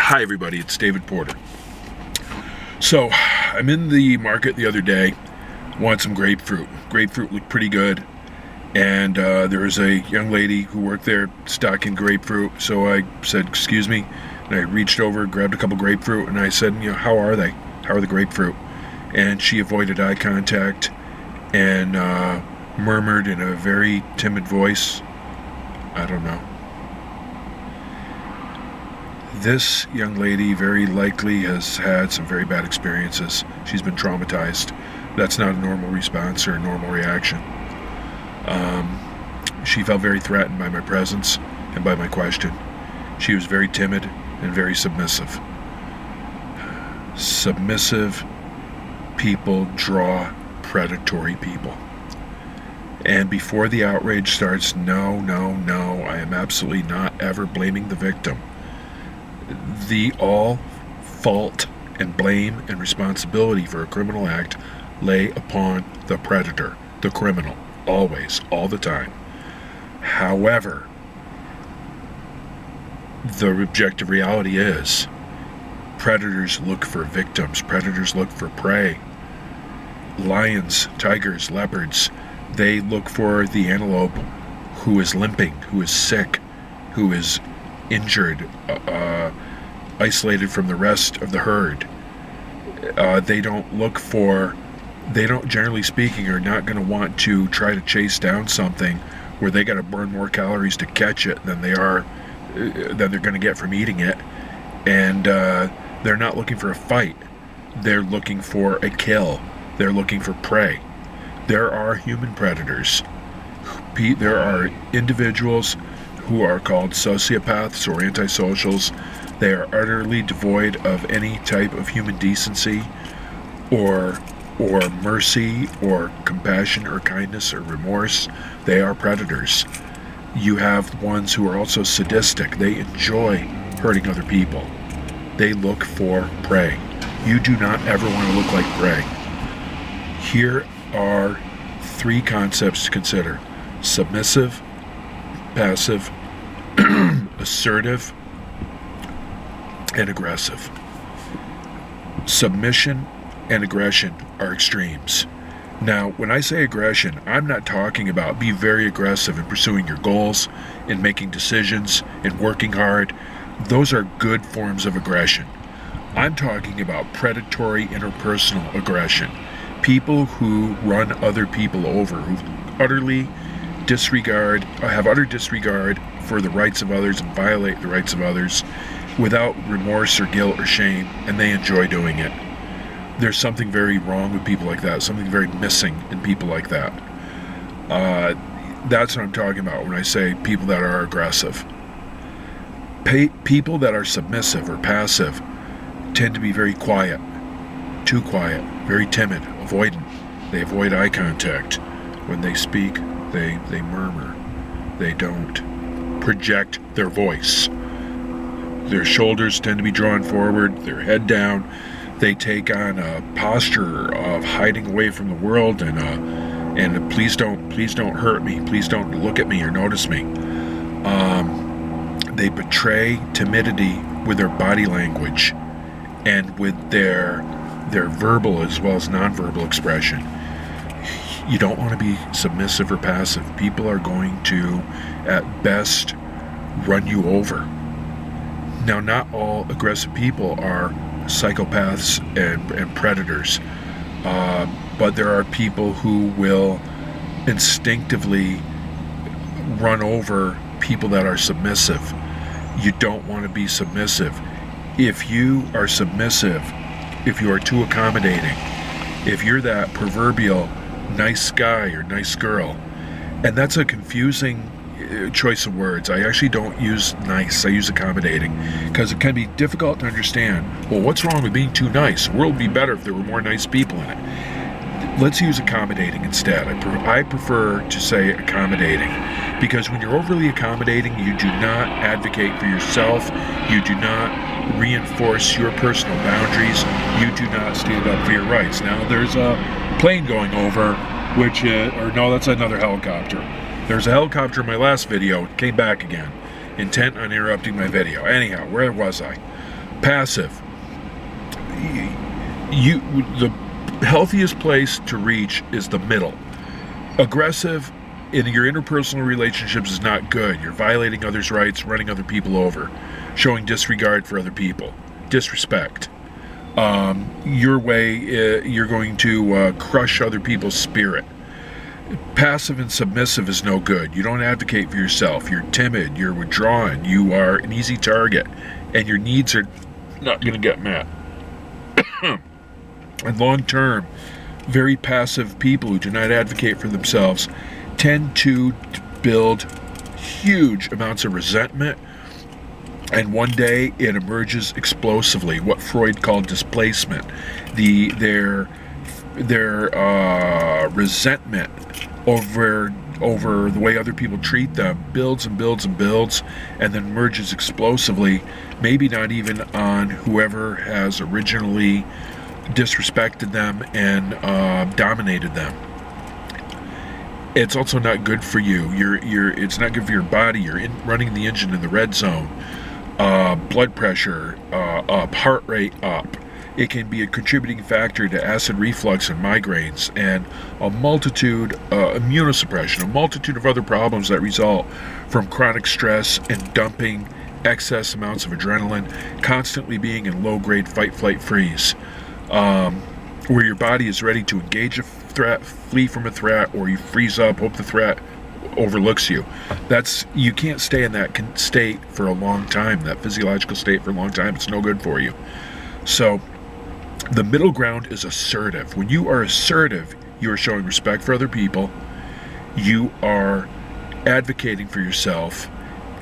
Hi everybody, it's David Porter. So, I'm in the market the other day, wanted some grapefruit. Grapefruit looked pretty good, and there was a young lady who worked there stocking grapefruit, so I said, excuse me, and I reached over, grabbed a couple grapefruit, and I said, how are they? How are the grapefruit? And she avoided eye contact and murmured in a very timid voice, I don't know. This young lady very likely has had some very bad experiences. She's been traumatized. That's not a normal response or a normal reaction. She felt very threatened by my presence and by my question. She was very timid and very submissive. Submissive people draw predatory people. And before the outrage starts, no, I am absolutely not ever blaming the victim. The all fault and blame and responsibility for a criminal act lay upon the predator, the criminal, always, all the time. However, the objective reality is predators look for victims, predators look for prey. Lions, tigers, leopards, they look for the antelope who is limping, who is sick, who is injured, isolated from the rest of the herd. They don't, generally speaking, are not going to want to try to chase down something where they got to burn more calories to catch it than they're going to get from eating it. And they're not looking for a fight. They're looking for a kill. They're looking for prey. There are human predators. There are individuals who are called sociopaths or antisocials. They are utterly devoid of any type of human decency or mercy or compassion or kindness or remorse. They are predators. You have ones who are also sadistic. They enjoy hurting other people. They look for prey. You do not ever want to look like prey. Here are three concepts to consider: submissive, passive, assertive, and aggressive. Submission and aggression are extremes. Now, when I say aggression, I'm not talking about be very aggressive in pursuing your goals, in making decisions, in working hard. Those are good forms of aggression. I'm talking about predatory interpersonal aggression. People who run other people over, who have utter disregard for the rights of others and violate the rights of others without remorse or guilt or shame, and they enjoy doing it. There's something very wrong with people like that, something very missing in people like that. That's what I'm talking about when I say people that are aggressive. People that are submissive or passive tend to be very quiet, too quiet, very timid, avoidant. They avoid eye contact. When they speak, they murmur. They don't project their voice. Their shoulders tend to be drawn forward, their head down. They take on a posture of hiding away from the world and please don't hurt me, please don't look at me or notice me. They betray timidity with their body language and with their verbal as well as nonverbal expression. You don't want to be submissive or passive. People are going to, at best, run you over. Now, not all aggressive people are psychopaths and predators, but there are people who will instinctively run over people that are submissive. You don't want to be submissive. If you are submissive, if you are too accommodating, if you're that proverbial nice guy or nice girl, and that's a confusing choice of words. I actually don't use nice, I use accommodating, because it can be difficult to understand. Well, what's wrong with being too nice? The world would be better if there were more nice people in it. Let's use accommodating instead. I prefer to say accommodating, because when you're overly accommodating, you do not advocate for yourself, you do not reinforce your personal boundaries, you do not stand up for your rights. Now, there's a plane going over, that's another helicopter. There's a helicopter in my last video, it came back again, intent on interrupting my video. Anyhow, where was I? Passive. The healthiest place to reach is the middle. Aggressive in your interpersonal relationships is not good. You're violating others' rights, running other people over, showing disregard for other people, disrespect. Your way, you're going to crush other people's spirit. Passive and submissive is no good. You don't advocate for yourself. You're timid. You're withdrawn. You are an easy target, and your needs are not going to get met. And long term, very passive people who do not advocate for themselves tend to build huge amounts of resentment, and one day it emerges explosively, what Freud called displacement. Their resentment over the way other people treat them builds and builds and builds, and then emerges explosively, maybe not even on whoever has originally disrespected them and dominated them. It's also not good for you. It's not good for your body. You're running the engine in the red zone. Blood pressure up, heart rate up. It can be a contributing factor to acid reflux and migraines, and a multitude, immunosuppression, a multitude of other problems that result from chronic stress and dumping excess amounts of adrenaline, constantly being in low-grade fight, flight, freeze, where your body is ready to engage a threat, flee from a threat, or you freeze up, hope the threat overlooks you. You can't stay in that state for a long time, that physiological state for a long time. It's no good for you. So the middle ground is assertive. When you are assertive, you are showing respect for other people, you are advocating for yourself,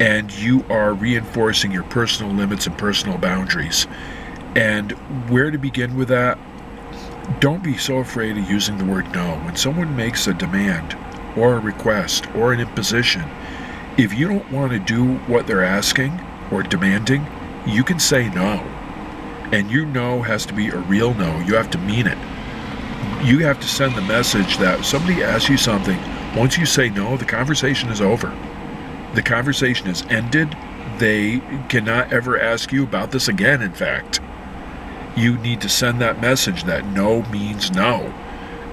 and you are reinforcing your personal limits and personal boundaries. And where to begin with that? Don't be so afraid of using the word no. When someone makes a demand or a request or an imposition, if you don't want to do what they're asking or demanding, you can say no. And your no has to be a real no. You have to mean it. You have to send the message that somebody asks you something, once you say no, the conversation is over. The conversation is ended. They cannot ever ask you about this again, in fact. You need to send that message that no means no.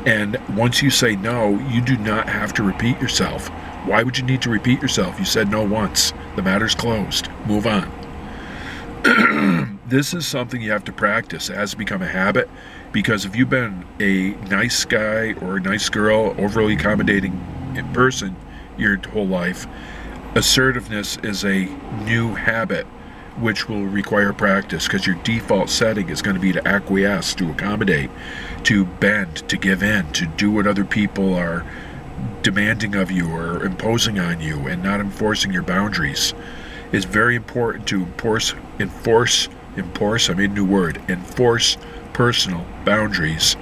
And once you say no, you do not have to repeat yourself. Why would you need to repeat yourself? You said no once. The matter's closed. Move on. This is something you have to practice. It has to become a habit, because if you've been a nice guy or a nice girl, overly accommodating person your whole life, assertiveness is a new habit which will require practice, because your default setting is going to be to acquiesce, to accommodate, to bend, to give in, to do what other people are demanding of you or imposing on you, and not enforcing your boundaries. It's very important to enforce personal boundaries,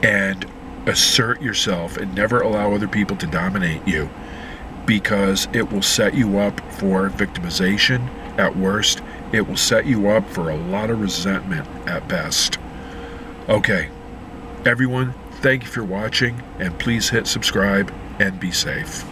and assert yourself, and never allow other people to dominate you, because it will set you up for victimization at worst. It will set you up for a lot of resentment at best. Okay, everyone, thank you for watching, and please hit subscribe and be safe.